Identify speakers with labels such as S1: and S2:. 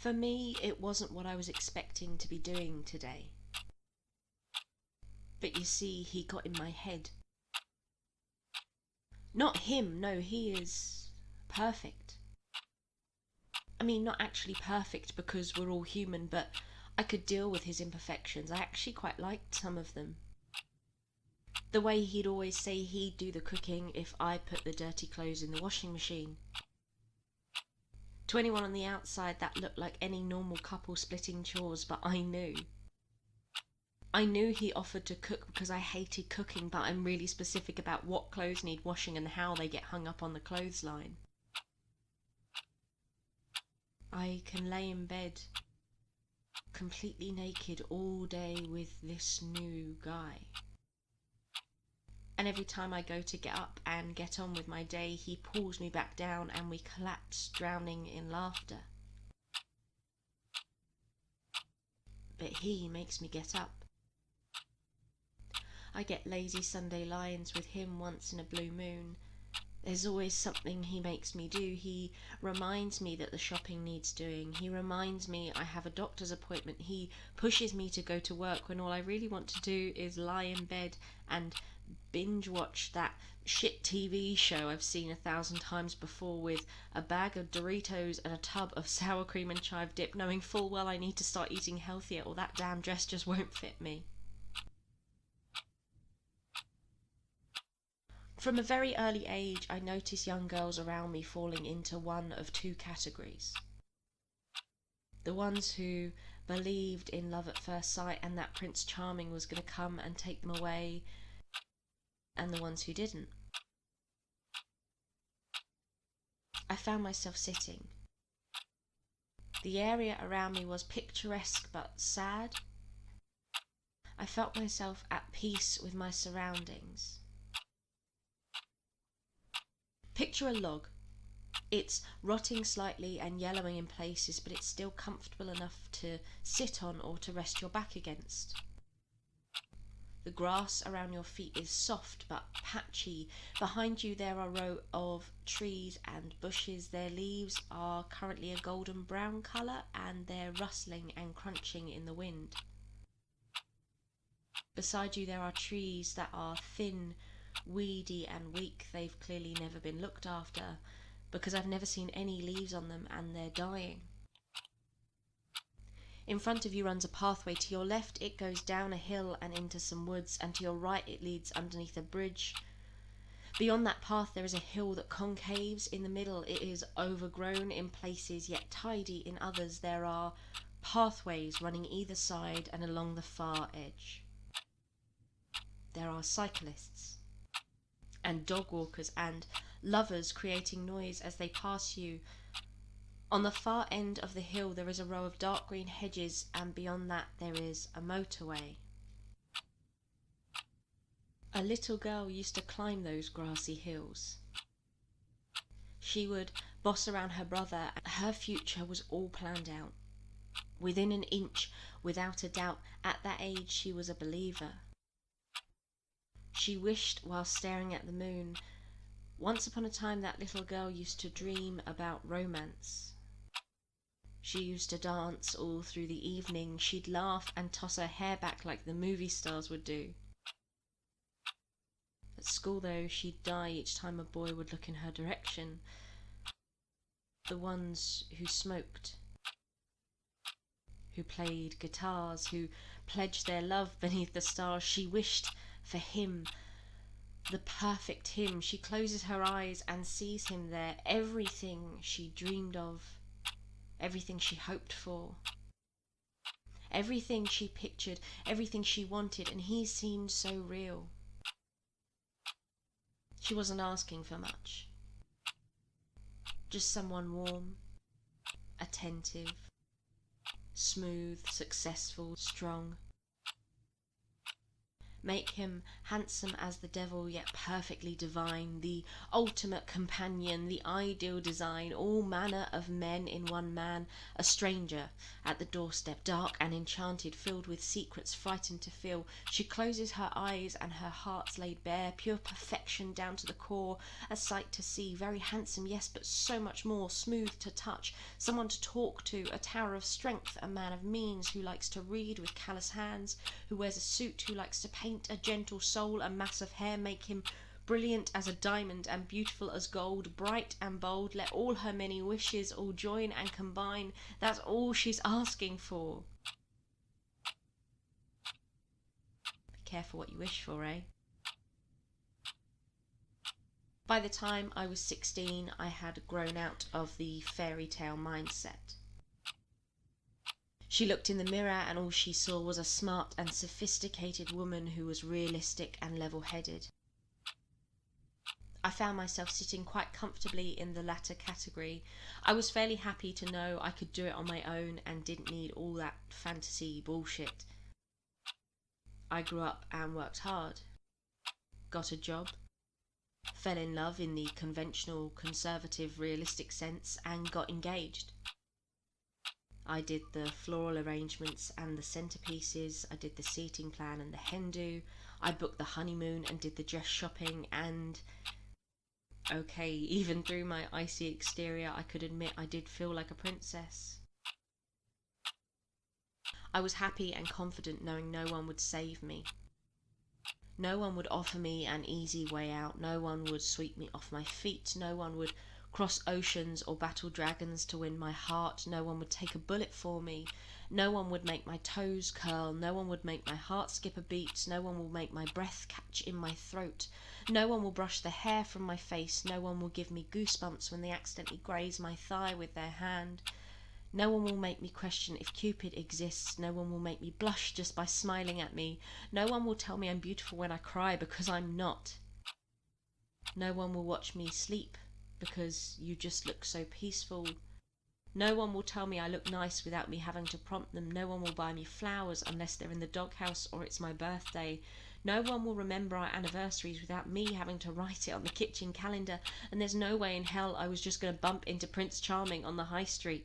S1: For me, it wasn't what I was expecting to be doing today. But you see, he got in my head. Not him, no, he is perfect. I mean, not actually perfect because we're all human, but I could deal with his imperfections. I actually quite liked some of them. The way he'd always say he'd do the cooking if I put the dirty clothes in the washing machine. To anyone on the outside, that looked like any normal couple splitting chores, but I knew. I knew he offered to cook because I hated cooking, but I'm really specific about what clothes need washing and how they get hung up on the clothesline. I can lay in bed completely naked all day with this new guy. And every time I go to get up and get on with my day, he pulls me back down and we collapse, drowning in laughter. But he makes me get up. I get lazy Sunday lines with him once in a blue moon. There's always something he makes me do. He reminds me that the shopping needs doing. He reminds me I have a doctor's appointment. He pushes me to go to work when all I really want to do is lie in bed and binge watch that shit TV show I've seen 1,000 times before with a bag of Doritos and a tub of sour cream and chive dip, knowing full well I need to start eating healthier or that damn dress just won't fit me. From a very early age, I noticed young girls around me falling into one of two categories. The ones who believed in love at first sight and that Prince Charming was going to come and take them away, and the ones who didn't. I found myself sitting. The area around me was picturesque but sad. I felt myself at peace with my surroundings. Picture a log. It's rotting slightly and yellowing in places, but it's still comfortable enough to sit on or to rest your back against. The grass around your feet is soft but patchy. Behind you there are a row of trees and bushes. Their leaves are currently a golden brown colour and they're rustling and crunching in the wind. Beside you there are trees that are thin, weedy and weak. They've clearly never been looked after because I've never seen any leaves on them and they're dying. In front of you runs a pathway. To your left it goes down a hill and into some woods, and to your right it leads underneath a bridge. Beyond that path there is a hill that concaves. In the middle it is overgrown in places yet tidy in others. There are pathways running either side and along the far edge. There are cyclists and dog walkers and lovers creating noise as they pass you. On the far end of the hill there is a row of dark green hedges, and beyond that there is a motorway. A little girl used to climb those grassy hills. She would boss around her brother. Her future was all planned out. Within an inch, without a doubt. At that age she was a believer. She wished while staring at the moon. Once upon a time that little girl used to dream about romance. She used to dance all through the evening. She'd laugh and toss her hair back like the movie stars would do. At school though, she'd die each time a boy would look in her direction. The ones who smoked, who played guitars, who pledged their love beneath the stars. She wished for him, the perfect him. She closes her eyes and sees him there, everything she dreamed of, everything she hoped for, everything she pictured, everything she wanted, and he seemed so real. She wasn't asking for much, just someone warm, attentive, smooth, successful, strong. Make him handsome as the devil, yet perfectly divine, the ultimate companion, the ideal design, all manner of men in one man, a stranger at the doorstep, dark and enchanted, filled with secrets, frightened to feel. She closes her eyes and her heart's laid bare, pure perfection down to the core, a sight to see, very handsome, yes, but so much more, smooth to touch, someone to talk to, a tower of strength, a man of means who likes to read with callous hands, who wears a suit, who likes to paint, a gentle soul, a mass of hair, make him brilliant as a diamond and beautiful as gold, bright and bold, let all her many wishes all join and combine, that's all she's asking for. Be careful what you wish for, eh? By the time I was 16, I had grown out of the fairy tale mindset. She looked in the mirror and all she saw was a smart and sophisticated woman who was realistic and level-headed. I found myself sitting quite comfortably in the latter category. I was fairly happy to know I could do it on my own and didn't need all that fantasy bullshit. I grew up and worked hard, got a job, fell in love in the conventional, conservative, realistic sense, and got engaged. I did the floral arrangements and the centerpieces, I did the seating plan and the hen do, I booked the honeymoon and did the dress shopping, and okay, even through my icy exterior, I could admit I did feel like a princess. I was happy and confident knowing no one would save me. No one would offer me an easy way out, no one would sweep me off my feet, no one would cross oceans or battle dragons to win my heart, no one would take a bullet for me, no one would make my toes curl, no one would make my heart skip a beat, no one will make my breath catch in my throat, no one will brush the hair from my face, no one will give me goosebumps when they accidentally graze my thigh with their hand, no one will make me question if Cupid exists, no one will make me blush just by smiling at me, no one will tell me I'm beautiful when I cry because I'm not, no one will watch me sleep because you just look so peaceful. No one will tell me I look nice without me having to prompt them. No one will buy me flowers unless they're in the doghouse or it's my birthday. No one will remember our anniversaries without me having to write it on the kitchen calendar, and there's no way in hell I was just going to bump into Prince Charming on the high street.